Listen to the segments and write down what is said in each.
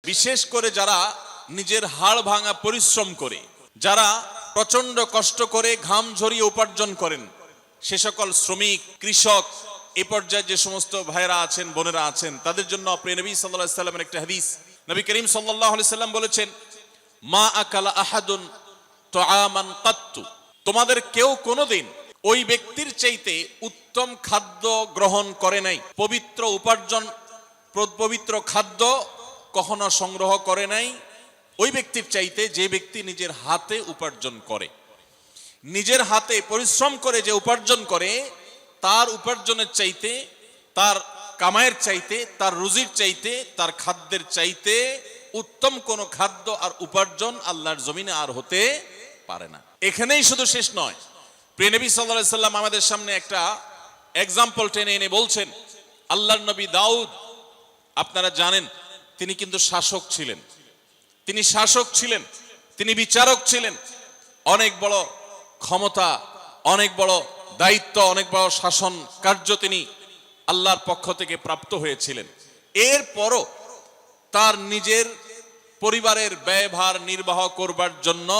বিশেষ করে যারা নিজের হাড় ভাঙা পরিশ্রম করে, যারা প্রচন্ড কষ্ট করে ঘাম ঝরিয়ে উপার্জন করেন, সে সকল শ্রমিক, কৃষক, এ পর্যায়ে যে সমস্ত ভাইরা আছেন, বোনেরা আছেন, তাদের জন্য প্রিয় নবী সাল্লাল্লাহু আলাইহি সাল্লামের একটা হাদিস, নবী করিম সাল্লাল্লাহু আলাইহি সাল্লাম বলেছেন, মা আকালা আহাদুন তুআমান কাত্তু, তোমাদের কেউ কোনোদিন ওই ব্যক্তির চাইতে উত্তম খাদ্য গ্রহণ করে নাই, পবিত্র উপার্জন, পবিত্র খাদ্য কখনো সংগ্রহ করে নাই ওই ব্যক্তির চাইতে যে ব্যক্তি নিজের হাতে উপার্জন করে। নিজের হাতে পরিশ্রম করে যে উপার্জন করে, তার উপার্জনের চাইতে, তার কামাইয়ের চাইতে, তার রুজির চাইতে, তার খাদ্যের চাইতে উত্তম কোনো খাদ্য আর উপার্জন আল্লাহর জমিনে আর হতে পারে না। এখানেই শুধু শেষ নয়, প্রিয় নবী সাল্লাল্লাহু আলাইহি সাল্লাম আমাদের সামনে একটা এক্সাম্পল টেনে এনে বলছেন, আল্লাহর নবী দাউদ, আপনারা জানেন তিনি কিন্তু শাসক ছিলেন, তিনি শাসক ছিলেন, তিনি বিচারক ছিলেন, অনেক বড় ক্ষমতা, অনেক বড় দায়িত্ব, অনেক বড় শাসন কার্য তিনি আল্লাহর পক্ষ থেকে প্রাপ্ত হয়েছিলেন। এরপরও তার নিজের পরিবারের ব্যয়ভার নির্বাহ করবার জন্য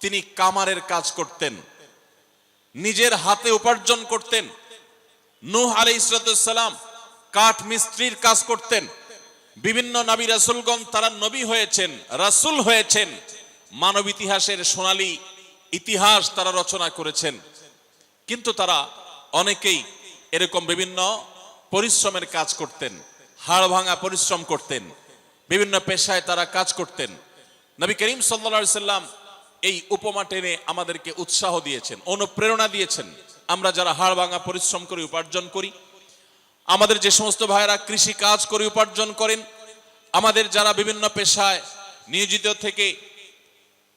তিনি কামারের কাজ করতেন, নিজের হাতে উপার্জন করতেন। নূহ আলাইহিস সালাম কাঠ মিস্ত্রির কাজ করতেন। বিভিন্ন নবী রাসূলগণ তারা নবী হয়েছেন, রাসূল হয়েছেন, মানব ইতিহাসের সোনালী ইতিহাস তারা রচনা করেছেন। কিন্তু তারা অনেকেই এরকম বিভিন্ন পরিশ্রমের কাজ করতেন, হাড় ভাঙা পরিশ্রম করতেন, বিভিন্ন পেশায় তারা কাজ করতেন। নবী করিম সাল্লাল্লাহু আলাইহি সাল্লাম এই উপমা টেনে আমাদেরকে উৎসাহ দিয়েছেন, অনুপ্রেরণা দিয়েছেন। আমরা যারা হাড় ভাঙা পরিশ্রম করে উপার্জন করি, আমাদের যে সমস্ত ভাইয়েরা কৃষি কাজ করে উপার্জন করেন, আমাদের যারা বিভিন্ন পেশায় নিয়োজিত থেকে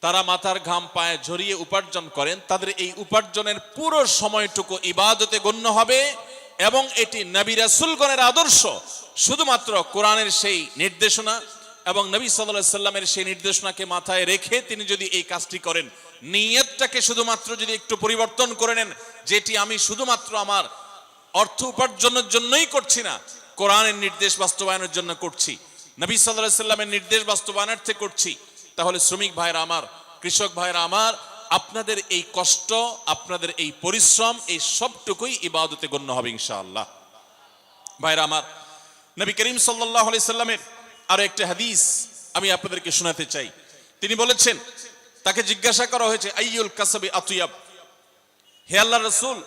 তারা মাথার ঘাম পায়ে ঝরিয়ে উপার্জন করেন, তাদের এই উপার্জনের পুরো সময়টুকু ইবাদতে গণ্য হবে এবং এটি নবী রাসূলগণের আদর্শ। শুধুমাত্র কোরআনের সেই নির্দেশনা এবং নবী সাল্লাল্লাহু আলাইহি সাল্লামের সেই নির্দেশনাকে মাথায় রেখে তিনি যদি এই কাজটি করেন, নিয়তটাকে শুধুমাত্র যদি একটু পরিবর্তন করে নেন, যেটি আমি শুধুমাত্র আমার অর্থ উপার্জনের জন্যই করছি না, কোরআনের নির্দেশ বাস্তবায়নের জন্য করছি, নবী সাল্লাল্লাহু আলাইহি সাল্লামের নির্দেশ বাস্তবায়নার্থে করছি, তাহলে শ্রমিক ভাইরা আমার, কৃষক ভাইরা আমার, আপনাদের এই কষ্ট, আপনাদের এই পরিশ্রম, এই সবটুকুই ইবাদতে গণ্য হবে ইনশাআল্লাহ। ভাইরা আমার, নবী করিম সাল্লাল্লাহু আলাইহি সাল্লামের আরো একটা হাদিস আমি আপনাদেরকে শোনাতে চাই। তিনি বলেছেন, তাকে জিজ্ঞাসা করা হয়েছে, আইয়ুল কাসবি আতিয়াব, হে আল্লাহর রাসূল,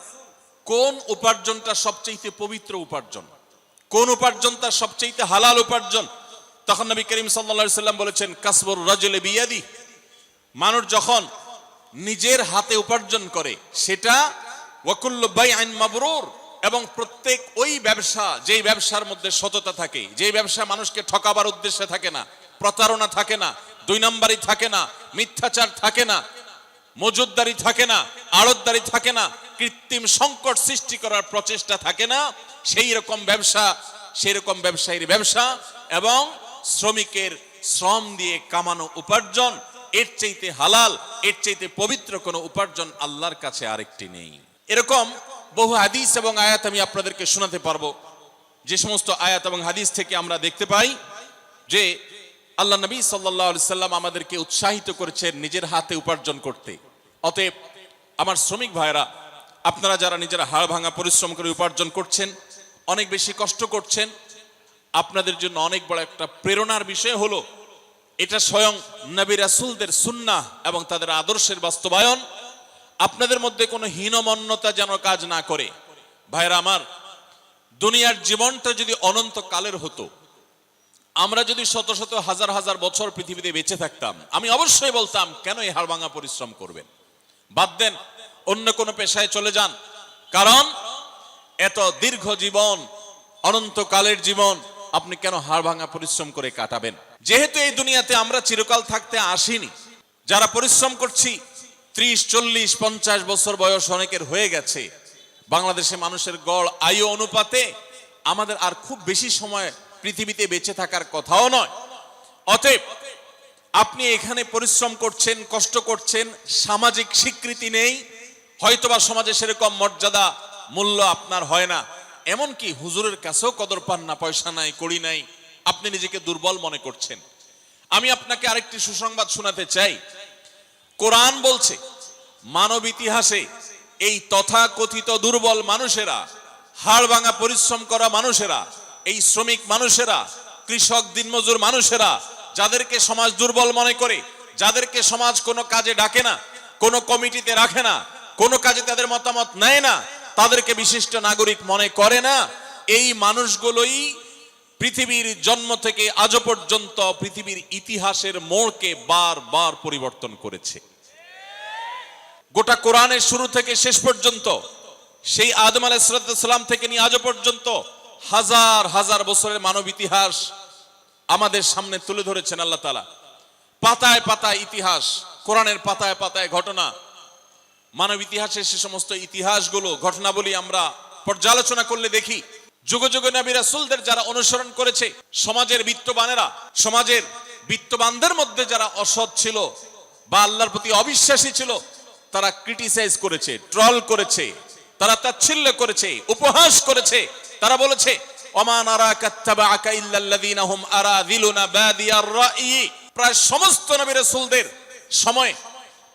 কোন উপার্জনটা সবচেয়ে পবিত্র উপার্জন, কোন উপার্জনটা সবচেয়ে হালাল উপার্জন? তখন নবী করিম সাল্লাল্লাহু আলাইহি সাল্লাম বলেছেন, কাসবুর রাজুলি বিয়াদি, মানুষ যখন নিজের হাতে উপার্জন করে সেটা, ওয়া কুল্লু বাইইন মাবরুর, এবং প্রত্যেক ওই ব্যবসা, যেই ব্যবসার মধ্যে সততা থাকে, যেই ব্যবসা মানুষকে ঠকাবার উদ্দেশ্যে থাকে না, প্রতারণা থাকে না, দুই নম্বরই থাকে না, মিথ্যাচার থাকে না, মজুদদারি থাকে না, আড়তদারি থাকে না, কৃত্রিম সংকট সৃষ্টি করার প্রচেষ্টা থাকে না, সেই রকম ব্যবসা, সেই রকম ব্যবসায়ীর ব্যবসা এবং শ্রমিকের শ্রম দিয়ে কামানো উপার্জন, এর চাইতে হালাল, এর চাইতে পবিত্র কোনো উপার্জন আল্লাহর কাছে আরেকটি নেই। এরকম বহু হাদিস এবং আয়াত আমি আপনাদেরকে শোনাতে পারবো, যে সমস্ত আয়াত এবং হাদিস থেকে আমরা দেখতে পাই যে আল্লাহ নবী সাল্লাল্লাহু আলাইহি সাল্লাম আমাদেরকে উৎসাহিত করেছেন নিজের হাতে উপার্জন করতে। অতএব আমার শ্রমিক ভাইরা, আপনারা যারা নিজেরা হাড় ভাঙা পরিশ্রম করে উপার্জন করছেন, অনেক বেশি কষ্ট করছেন, আপনাদের জন্য অনেক বড় একটা প্রেরণার বিষয় হলো, এটা স্বয়ং নবী রাসূলদের সুন্নাহ এবং তাদের আদর্শের বাস্তবায়ন। আপনাদের মধ্যে কোনো হীনমন্যতা যেন কাজ না করে। ভাইরা আমার, দুনিয়ার জীবনটা যদি অনন্ত কালের হতো, আমরা যদি শত শত হাজার হাজার বছর পৃথিবীতে বেঁচে থাকতাম, আমি অবশ্যই বলতাম, কেন এই হাড় ভাঙা পরিশ্রম করবেন, বাদ দেন, অন্য কোনো পেশায় চলে যান। কারণ এত দীর্ঘ জীবন, অনন্তকালের জীবন, আপনি কেন হাড় ভাঙা পরিশ্রম করে কাটাবেন? যেহেতু এই দুনিয়াতে আমরা চিরকাল থাকতে আসিনি, যারা পরিশ্রম করছি 30, 40, 50 বছর বয়স অনেকের হয়ে গেছে। বাংলাদেশে মানুষের গড় আয়ু অনুপাতে আমাদের আর খুব বেশি সময় পৃথিবীতে বেঁচে থাকার কথাও নয়। অতএব আপনি এখানে পরিশ্রম করছেন, কষ্ট করছেন, সামাজিক স্বীকৃতি নেই, হয়তোবা সমাজে সেরকম মর্যাদা মূল্য আপনার হয় না, এমনকি হুজুরের কাছেও কদর পান না, পয়সা নাই, কড়ি নাই, আপনি নিজেকে দুর্বল মনে করছেন। আমি আপনাকে আরেকটি সুসংবাদ শোনাতে চাই। কোরআন বলছে মানব ইতিহাসে এই তথাকথিত দুর্বল মানুষেরা, হাড় ভাঙা পরিশ্রম করা মানুষেরা, এই শ্রমিক মানুষেরা, কৃষক দিনমজুর মানুষেরা, যাদেরকে সমাজ দুর্বল মনে করে, যাদেরকে সমাজ কোনো কাজে ডাকে না, কোনো কমিটিতে রাখে না, কোনো কাজে তাদের মতামত নেয় না, তাদেরকে বিশিষ্ট নাগরিক মনে করে না, এই মানুষগুলোই পৃথিবীর জন্ম থেকে আজও পর্যন্ত পৃথিবীর ইতিহাসের মোড়কে বারবার পরিবর্তন করেছে। গোটা কোরআনের শুরু থেকে শেষ পর্যন্ত, সেই আদম আলাইহিস সালাম থেকে নিয়ে আজও পর্যন্ত হাজার হাজার বছরের মানব ইতিহাস আমাদের সামনে তুলে ধরেছেন আল্লাহ তাআলা। পাতায় পাতায় ইতিহাস, কোরআনের পাতায় পাতায় ঘটনা, মানব ইতিহাসের সে সমস্ত ইতিহাসগুলো, ঘটনাবলী আমরা পর্যালোচনা করলে দেখি যুগে যুগে নবী রাসূলদের যারা অনুসরণ করেছে, সমাজের বিত্তবানেরা, সমাজের বিত্তবানদের মধ্যে যারা অসৎ ছিল বা আল্লাহর প্রতি অবিশ্বাসী ছিল, তারা ক্রিটিসাইজ করেছে, ট্রল করেছে, তারা তাচ্ছিল্য করেছে, উপহাস করেছে। তারা বলেছে ওমা নারাকা তাবাআকা ইল্লাল্লাযীনা হুম আরাযিলুনা বাদিয়ার রাই। প্রায় সমস্ত নবী রাসূলদের সময়,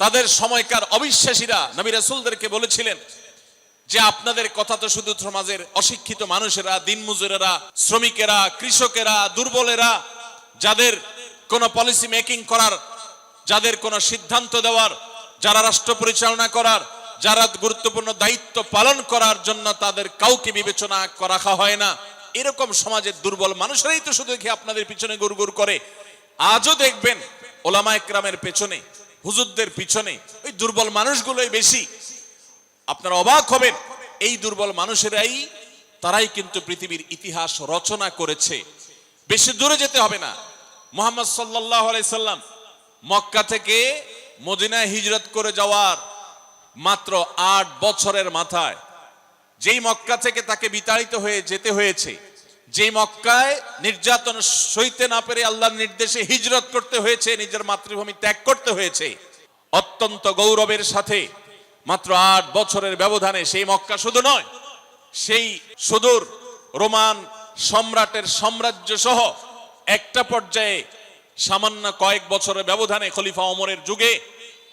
তাদের সময়কার অবিশ্বাসীরা নবী রাসূলদেরকে বলেছিলেন যে আপনাদের কথা তো শুধু সমাজের অশিক্ষিত মানুষেরা, দিনমজুরেরা, শ্রমিকেরা, কৃষকেরা, দুর্বলেরা, যাদের কোনো পলিসি মেকিং করার, যাদের কোনো সিদ্ধান্ত দেওয়ার, যারা রাষ্ট্র পরিচালনা করার, যারা গুরুত্বপূর্ণ দায়িত্ব পালন করার জন্য তাদের কাউকে বিবেচনা রাখা হয় না, এরকম সমাজের দুর্বল মানুষরাই তো শুধু দেখি আপনাদের পিছনে গুড়গুড় করে। আজও দেখবেন ওলামায়ে কেরামের পেছনে, হুজুরদের পিছনে ওই দুর্বল মানুষগুলোই বেশি। আপনারা অবাক হবেন, এই দুর্বল মানুষেরাই, তারাই কিন্তু পৃথিবীর ইতিহাস রচনা করেছে। বেশি দূরে যেতে হবে না, মুহাম্মদ সাল্লাল্লাহু আলাইহি সাল্লাম মক্কা থেকে মদিনায় হিজরত করে যাওয়ার মাত্র 8 বছরের মাথায়, যেই মক্কা থেকে তাকে বিতাড়িত হয়ে যেতে হয়েছে, যেই মক্কায় নির্যাতন সইতে না পেরে আল্লাহর নির্দেশে হিজরত করতে হয়েছে, নিজের মাতৃভূমি ত্যাগ করতে হয়েছে, অত্যন্ত গৌরবের সাথে মাত্র 8 বছরের ব্যবধানে সেই মক্কা শুধু নয়, সেই সুদূর রোমান সম্রাটের সাম্রাজ্য সহ একটা পর্যায়ে সামান্য কয়েক বছরের ব্যবধানে খলিফা ওমরের যুগে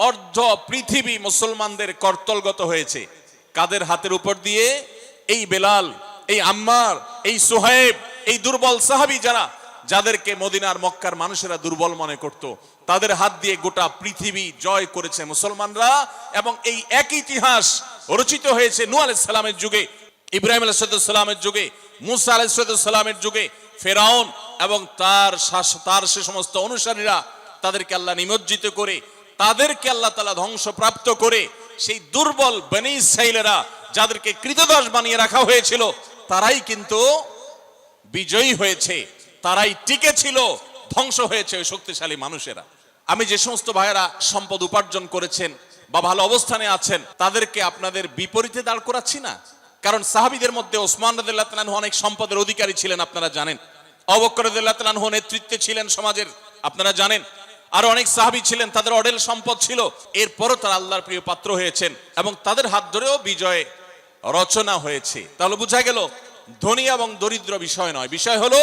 অর্ধ পৃথিবী মুসলমানদের কর্তলগত হয়েছে। কাদের হাতের উপর দিয়ে? এই বেলাল, এই আম্মার, এই সুহাইব, এই দুর্বল সাহাবী, যাদেরকে মদিনার মক্কার মানুষেরা দুর্বল মনে করত, তাদের হাত দিয়ে গোটা পৃথিবী জয় করেছে মুসলমানরা। এবং এই এক ইতিহাস রচিত হয়েছে নূহ আলাইহিস সালামের যুগে, ইব্রাহিম আলাইহিস সালামের যুগে, মুসা আলাইহিস সালামের যুগে। ফেরাউন এবং তার সে সমস্ত অনুসারীরা, তাদেরকে আল্লাহ নিমজ্জিত করে, তাদেরকে আল্লাহ তাআলা ধ্বংসপ্রাপ্ত করে, সেই দুর্বল বনী ইসরাঈলেরা যাদেরকে কৃতদাস বানিয়ে রাখা হয়েছিল, তারাই কিন্তু বিজয়ী হয়েছে, তারাই টিকে ছিল, ধ্বংস হয়েছে ওই শক্তিশালী মানুষেরা। আমি যে সমস্ত ভাইয়েরা সম্পদ উপার্জন করেছেন বা ভালো অবস্থানে আছেন, তাদেরকে আপনাদের বিপরীতে দাঁড় করাচ্ছি না। কারণ সাহাবীদের মধ্যে ওসমান রাদিয়াল্লাহু তাআলা অনেক সম্পদের অধিকারী ছিলেন, আপনারা জানেন। আবু বকর রাদিয়াল্লাহু তাআলা নেতৃত্বে ছিলেন সমাজের, আপনারা জানেন। আরো অনেক সাহাবী ছিলেন, তাদের অঢেল সম্পদ ছিল, এরপরও তারা আল্লাহর প্রিয় পাত্র হয়েছেন এবং তাদের হাত ধরেও বিজয় রচনা হয়েছে। তাহলে বোঝা গেল ধনী এবং দরিদ্র বিষয় নয়, বিষয় হলো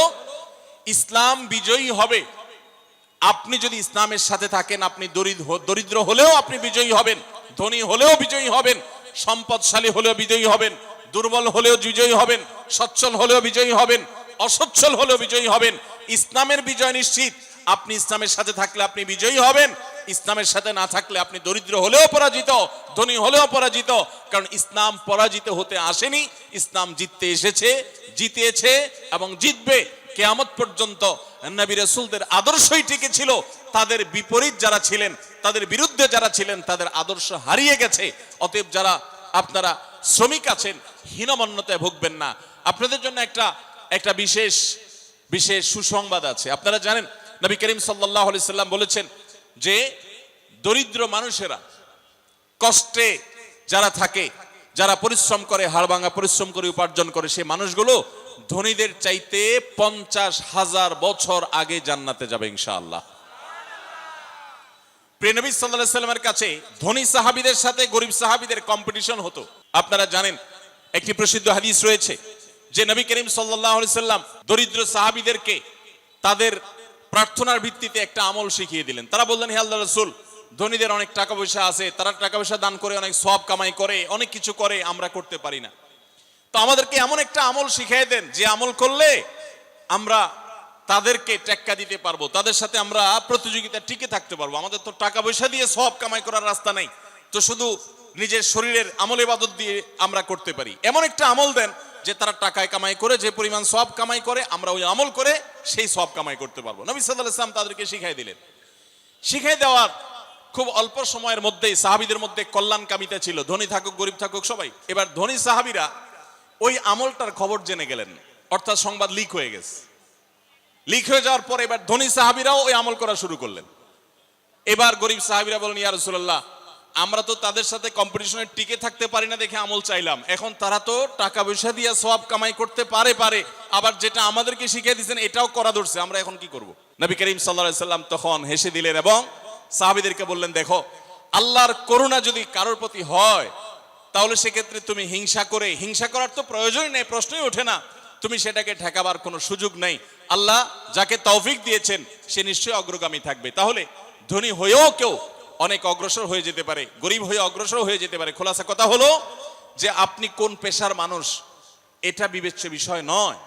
ইসলাম বিজয়ী হবে। আপনি যদি ইসলামের সাথে থাকেন, আপনি দরিদ্র হলেও আপনি বিজয়ী হবেন, ধনী হলেও বিজয়ী হবেন, সম্পদশালী হলেও বিজয়ী হবেন, দুর্বল হলেও বিজয়ী হবেন, সচ্ছল হলেও বিজয়ী হবেন, অসচ্ছল হলেও বিজয়ী হবেন। ইসলামের বিজয় নিশ্চিত। আপনি ইসলামের সাথে থাকলে আপনি বিজয়ী হবেন, ইসলামের সাথে না থাকলে আপনি দরিদ্র হলেও পরাজিত, ধনী হলেও পরাজিত। কারণ ইসলাম পরাজিত হতে আসেনি, ইসলাম জিততে এসেছে, জিতেছে এবং জিতবে কিয়ামত পর্যন্ত। নবী রাসূলদের আদর্শই টিকে ছিল, তাদের বিপরীত যারা ছিলেন, তাদের বিরুদ্ধে যারা ছিলেন, তাদের আদর্শ হারিয়ে গেছে। অতএব যারা আপনারা শ্রমিক আছেন, হীনমন্যতায় ভুগবেন না। আপনাদের জন্য একটা বিশেষ বিশেষ সুসংবাদ আছে। আপনারা জানেন নবী করিম সাল্লাল্লাহু আলাইহি সাল্লাম বলেছেন যে দরিদ্র মানুষেরা, কষ্টে যারা থাকে, যারা পরিশ্রম করে, হাড়ভাঙা পরিশ্রম করে উপার্জন করে, সেই মানুষগুলো ধনীদের চাইতে 50,000 বছর আগে জান্নাতে যাবে ইনশাআল্লাহ। প্রিয় নবী সাল্লাল্লাহু আলাইহি সাল্লামের কাছে ধনী সাহাবীদের সাথে গরিব সাহাবীদের কম্পিটিশন হতো। আপনারা জানেন একটি প্রসিদ্ধ হাদিস রয়েছে যে নবী করিম সাল্লাল্লাহু আলাইহি সাল্লাম দরিদ্র সাহাবীদেরকে তাদের প্রার্থনার ভিত্তিতে একটা আমল শিখিয়ে দিলেন। তারা বললেন, হে আল্লাহর রাসূল, ধনীদের অনেক টাকা পয়সা আছে, তারা টাকা পয়সা দান করে অনেক সওয়াব কামাই করে, অনেক কিছু করে, আমরা করতে পারি না। তো আমাদেরকে এমন একটা আমল শিখিয়ে দেন যে আমল করলে আমরা তাদেরকে টেক্কা দিতে পারবো, তাদের সাথে আমরা প্রতিযোগিতা টিকে থাকতে পারবো। আমাদের তো টাকা পয়সা দিয়ে সওয়াব কামাই করার রাস্তা নাই, তো শুধু নিজের শরীরের আমল ইবাদত দিয়ে আমরা করতে পারি। এমন একটা আমল দেন যে তারা টাকায় কামাই করে যে পরিমাণ সওয়াব কামাই করে, আমরা ওই আমল করে সেই সওয়াব কামাই করতে পারবো। নবী সাল্লাল্লাহু আলাইহি ওয়াসাল্লাম তাদেরকে শিখাই দিলেন। শিখাই দেওয়ার খুব অল্প সময়ের মধ্যেই সাহাবীদের মধ্যে কল্যাণকামিতা ছিল, ধনী থাকুক গরিব থাকুক সবাই। এবার ধনী সাহাবীরা ওই আমলটার খবর জেনে গেলেন, অর্থাৎ সংবাদ লিক হয়ে গেছে। লিক হয়ে যাওয়ার পর এবার ধনী সাহাবীরাও ওই আমল করা শুরু করলেন। এবার গরিব সাহাবীরা বলেন, ইয়া রাসূলুল্লাহ, আমরা তো তাদের সাথে কম্পিটিশনে টিকে থাকতে পারি না দেখে আমল চাইলাম, এখন তারা তো টাকা পয়সা দিয়ে সওয়াব কামাই করতে পারে, আবার যেটা আমাদেরকে শিখিয়ে দিয়েছেন এটাও করা ধরছে, আমরা এখন কি করব? নবী করিম সাল্লাল্লাহু আলাইহি সাল্লাম তখন হেসে দিলেন এবং সাহাবীদেরকে বললেন, দেখো, আল্লাহর করুণা যদি কারোর প্রতি হয় তাহলে সেক্ষেত্রে তুমি হিংসা করার তো প্রয়োজনই নেই, প্রশ্নই ওঠে না, তুমি সেটাকে ঠেকাবার কোনো সুযোগ নেই। আল্লাহ যাকে তৌফিক দিয়েছেন সে নিশ্চয়ই অগ্রগামী থাকবে। তাহলে ধনী হয়েও কেউ অনেক অগ্রসর হয়ে যেতে পারে, গরিব হয়ে অগ্রসর হয়ে যেতে পারে। খোলাসা কথা হলো যে আপনি কোন পেশার মানুষ এটা বিবেচ্য বিষয় নয়,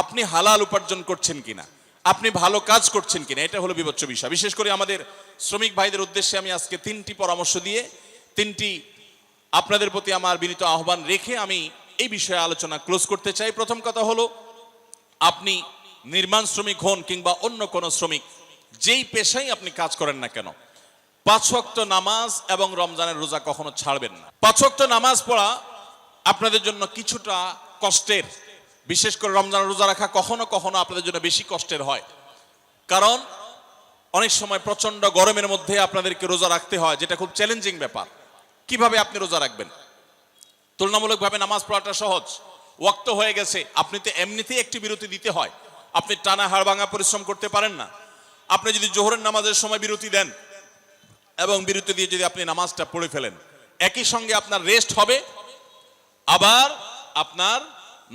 আপনি হালাল উপার্জন করছেন কিনা, আপনি ভালো কাজ করছেন কিনা, এটা হলো বিবেচ্য বিষয়। বিশেষ করে আমাদের শ্রমিক ভাইদের উদ্দেশ্যে আমি আজকে 3টি পরামর্শ দিয়ে 3টি আপনাদের প্রতি আমার বিনীত আহ্বান রেখে আমি এই বিষয়ে আলোচনা ক্লোজ করতে চাই। প্রথম কথা হলো, আপনি নির্মাণ শ্রমিক হন কিংবা অন্য কোনো শ্রমিক, যেই পেশায় আপনি কাজ করেন না কেন, 5 ওয়াক্ত নামাজ এবং রমজানের রোজা কখনো ছাড়বেন না। 5 ওয়াক্ত নামাজ পড়া আপনাদের জন্য কিছুটা কষ্টের, বিশেষ করে রমজানের রোজা রাখা কখনো কখনো আপনাদের জন্য বেশি কষ্টের হয়, কারণ অনেক সময় প্রচন্ড গরমের মধ্যে আপনাদেরকে রোজা রাখতে হয়, যেটা খুব চ্যালেঞ্জিং ব্যাপার। কিভাবে আপনি রোজা রাখবেন? তুলনামূলকভাবে নামাজ পড়াটা সহজ, ওয়াক্ত হয়ে গেছে, আপনি তো এমনিতেই একটি বিরতি দিতে হয়, আপনি টানা হাড় ভাঙা পরিশ্রম করতে পারেন না। আপনি যদি জোহরের নামাজের সময় বিরতি দেন এবং বিরতি দিয়ে যদি আপনি নামাজটা পড়ে ফেলেন, একই সঙ্গে আপনার রেস্ট হবে, আবার আপনার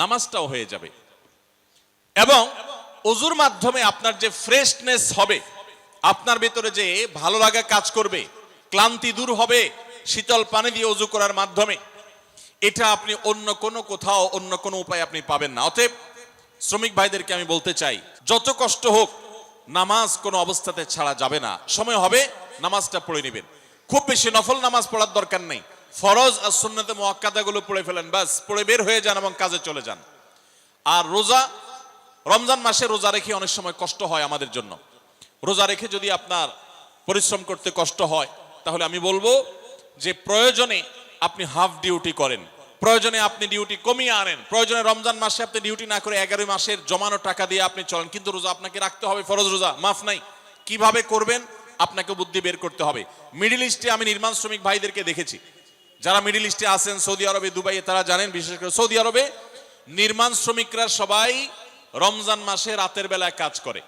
নামাজটাও হয়ে যাবে, এবং ওযুর মাধ্যমে আপনার যে ফ্রেশনেস হবে, আপনার ভেতরে যে ভালো লাগা কাজ করবে, ক্লান্তি দূর হবে শীতল পানি দিয়ে ওযু করার মাধ্যমে, এটা আপনি অন্য কোনো কোথাও অন্য কোনো উপায় আপনি পাবেন না। অতএব শ্রমিক ভাইদেরকে আমি বলতে চাই, যত কষ্ট হোক নামাজ কোনো অবস্থাতে ছাড়া যাবে না। সময় হবে নামাজটা পড়ে নেবেন, খুব বেশি নফল নামাজ পড়ার দরকার নেই, ফরজ আর সুন্নতে মুআক্কাদাগুলো পড়ে ফেলেন, বাস পড়ে বের হয়ে যান এবং কাজে চলে যান। আর রোজা, রমজান মাসে রোজা রেখে অনেক সময় কষ্ট হয় আমাদের জন্য। রোজা রেখে যদি আপনার পরিশ্রম করতে কষ্ট হয়, তাহলে আমি বলবো যে প্রয়োজনে আপনি হাফ ডিউটি করেন, প্রয়োজনে আপনি ডিউটি কমিয়ে আনেন, প্রয়োজনে রমজান মাসে আপনি ডিউটি না করে 11 মাসের জমানো টাকা দিয়ে আপনি চলেন, কিন্তু রোজা আপনাকে রাখতে হবে, ফরজ রোজা, মাফ নাই। কিভাবে করবেন আপনাকে বুদ্ধি বের করতে হবে। মিডল ইস্টে আমি নির্মাণ শ্রমিক ভাইদেরকে দেখেছি, যারা মিডল ইস্টে আছেন, সৌদি আরবে, দুবাইয়ে, তারা জানেন, বিশেষ করে সৌদি আরবে নির্মাণ শ্রমিকরা সবাই রমজান মাসে রাতের বেলায় কাজ করে,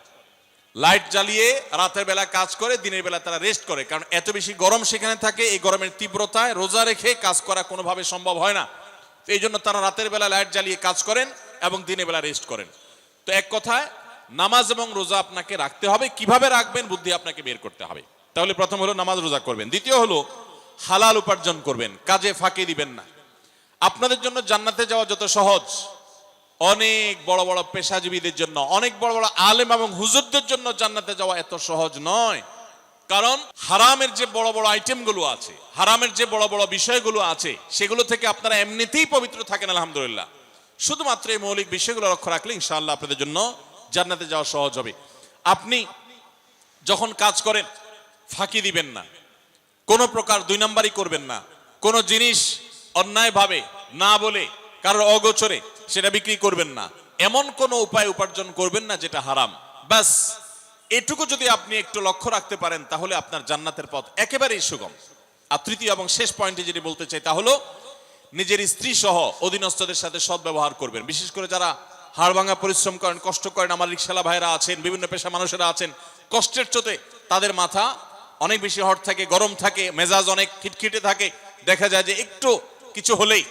লাইট জ্বালিয়ে রাতের বেলা কাজ করে, দিনের বেলা তারা রেস্ট করে, কারণ এত বেশি গরম সেখানে থাকে। এই গরমের তীব্রতায় রোজা রেখে কাজ করা কোনোভাবে সম্ভব হয় না, এই জন্য তারা রাতের বেলা লাইট জ্বালিয়ে কাজ করেন এবং দিনের বেলা রেস্ট করেন। তো এক কথায় নামাজ এবং রোজা আপনাকে রাখতে হবে। কিভাবে রাখবেন বুদ্ধি আপনাকে বের করতে হবে। তাহলে প্রথম হলো নামাজ রোজা করবেন, দ্বিতীয় হলো হালাল উপার্জন করবেন, কাজে ফাঁকি দিবেন না। আপনাদের জন্য জান্নাতে যাওয়া যত সহজ, অনেক বড় বড় পেশাজীবীদের জন্য, অনেক বড় বড় আলেম এবং হুজুরদের জন্য জান্নাতে যাওয়া এত সহজ নয়। কারণ হারামের যে বড় বড় আইটেমগুলো আছে, হারামের যে বড় বড় বিষয়গুলো আছে, সেগুলো থেকে আপনারা এমনিতেই পবিত্র থাকেন আলহামদুলিল্লাহ। শুধুমাত্র এই মৌলিক বিষয়গুলো লক্ষ্য রাখলে ইনশাআল্লাহ আপনাদের জন্য জান্নাতে যাওয়া সহজ হবে। আপনি যখন কাজ করেন ফাঁকি দিবেন না, কোনো প্রকার 2 নাম্বারই করবেন না, কোনো জিনিস অন্যায়ভাবে না বলে কারোর অগোচরে সেটা বিক্রি করবেন না, এমন কোনো উপায় উপার্জন করবেন না যেটা হারাম। বাস এটুকু যদি আপনি একটু লক্ষ্য রাখতে পারেন, তাহলে আপনার জান্নাতের পথ একেবারেই সুগম। আর তৃতীয় এবং শেষ পয়েন্টে যেটি বলতে চাই, তা হলো নিজের স্ত্রী সহ অধীনস্থদের সাথে সদ্ব্যবহার করবেন। বিশেষ করে যারা হাড়ভাঙা পরিশ্রম করেন, কষ্ট করেন, আমার রিকশালা ভাইরা আছেন, বিভিন্ন পেশা মানুষেরা আছেন, কষ্টের চোটে তাদের মাথা অনেক বেশি হট থাকে, গরম থাকে, মেজাজ অনেক খিটখিটে থাকে। দেখা যায় যে একটু কিছু হলেই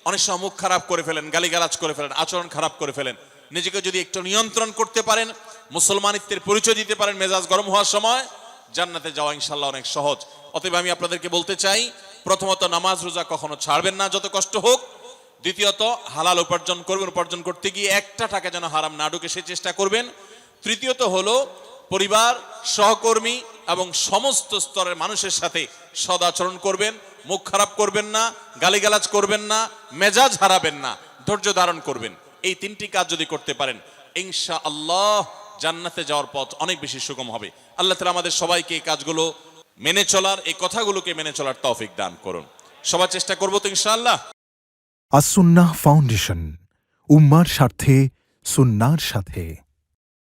অনেক সময় মুখ খারাপ করে ফেলেন, গালিগালাজ করে ফেলেন, আচরণ খারাপ করে ফেলেন। নিজেকে যদি একটু নিয়ন্ত্রণ করতে পারেন, মুসলমানিত্বের পরিচয় দিতে পারেন মেজাজ গরম হওয়ার সময়, জান্নাতে যাওয়া ইনশাআল্লাহ অনেক সহজ। অতএব আমি আপনাদেরকে বলতে চাই, প্রথমত নামাজ রোজা কখনো ছাড়বেন না যত কষ্ট হোক। দ্বিতীয়ত হালাল উপার্জন করবেন, উপার্জন করতে গিয়ে একটা টাকা যেন হারাম না ঢুকে সে চেষ্টা করবেন। তৃতীয়ত হলো পরিবার, সহকর্মী এবং সমস্ত স্তরের মানুষের সাথে সদাচরণ করবেন, মুখ খারাপ করবেন না, গালিগালাজ করবেন না, মেজাজ হারাবেন না, ধৈর্য ধারণ করবেন। এই তিনটি কাজ যদি করতে পারেন ইনশাআল্লাহ জান্নাতে যাওয়ার পথ অনেক বেশি সুগম হবে। আল্লাহ তাআলা আমাদের সবাইকে এই কাজগুলো মেনে চলার, এই কথাগুলোকে মেনে চলার তৌফিক দান করুন। সবাই চেষ্টা করবো তো ইনশাআল্লাহ। আসুন্নাহ ফাউন্ডেশন, উম্মার স্বার্থে সুন্নাহর সাথে।